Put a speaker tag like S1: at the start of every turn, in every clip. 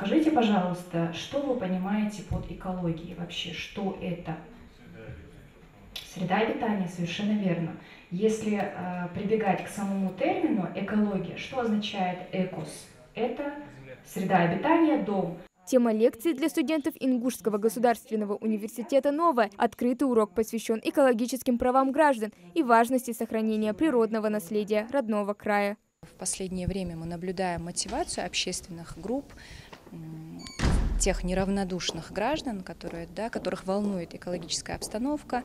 S1: Скажите, пожалуйста, что вы понимаете под экологией вообще? Что это? Среда обитания, совершенно верно. Если прибегать к самому термину экология, что означает экос? Это среда обитания, дом.
S2: Тема лекции для студентов Ингушского государственного университета новая. Открытый урок посвящен экологическим правам граждан и важности сохранения природного наследия родного края.
S3: В последнее время мы наблюдаем мотивацию общественных групп, тех неравнодушных граждан, которых волнует экологическая обстановка,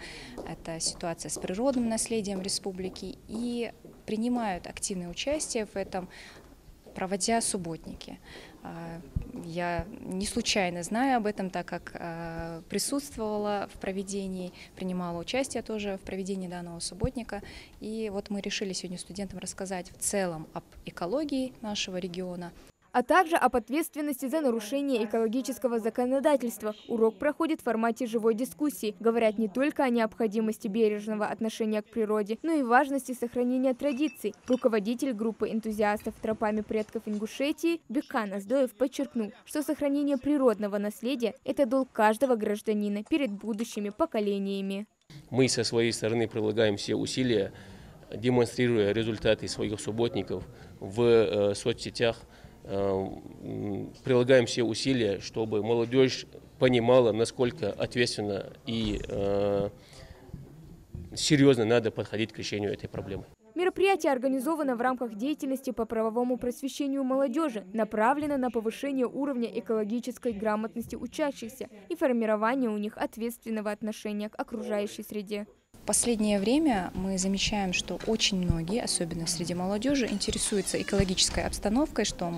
S3: это ситуация с природным наследием республики, и принимают активное участие в этом, проводя субботники. Я не случайно знаю об этом, так как присутствовала в проведении, принимала участие тоже в проведении данного субботника. И вот мы решили сегодня студентам рассказать в целом об экологии нашего региона,
S2: А также об ответственности за нарушение экологического законодательства. Урок проходит в формате живой дискуссии. Говорят не только о необходимости бережного отношения к природе, но и важности сохранения традиций. Руководитель группы энтузиастов тропами предков Ингушетии Бекан Аздоев подчеркнул, что сохранение природного наследия – это долг каждого гражданина перед будущими поколениями.
S4: Мы со своей стороны прилагаем все усилия, демонстрируя результаты своих субботников в соцсетях, прилагаем все усилия, чтобы молодежь понимала, насколько ответственно и серьезно надо подходить к решению этой проблемы.
S2: Мероприятие организовано в рамках деятельности по правовому просвещению молодежи, направлено на повышение уровня экологической грамотности учащихся и формирование у них ответственного отношения к окружающей среде.
S3: В последнее время мы замечаем, что очень многие, особенно среди молодежи, интересуются экологической обстановкой, что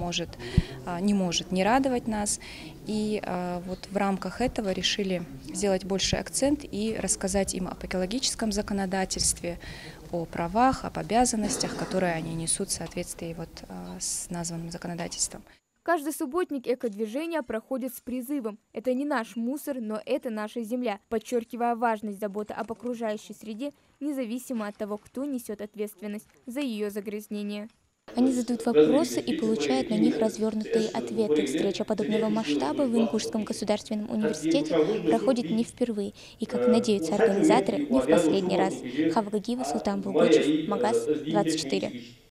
S3: не может не радовать нас. И вот в рамках этого решили сделать больше акцент и рассказать им об экологическом законодательстве, о правах, об обязанностях, которые они несут в соответствии с названным законодательством.
S2: Каждый субботник экодвижения проходит с призывом «Это не наш мусор, но это наша земля», подчеркивая важность заботы об окружающей среде, независимо от того, кто несет ответственность за ее загрязнение.
S5: Они задают вопросы и получают на них развернутые ответы. Встреча подобного масштаба в Ингушском государственном университете проходит не впервые и, как надеются организаторы, не в последний раз. Хава Гагиева, Султан Булгучев, Магаз 24.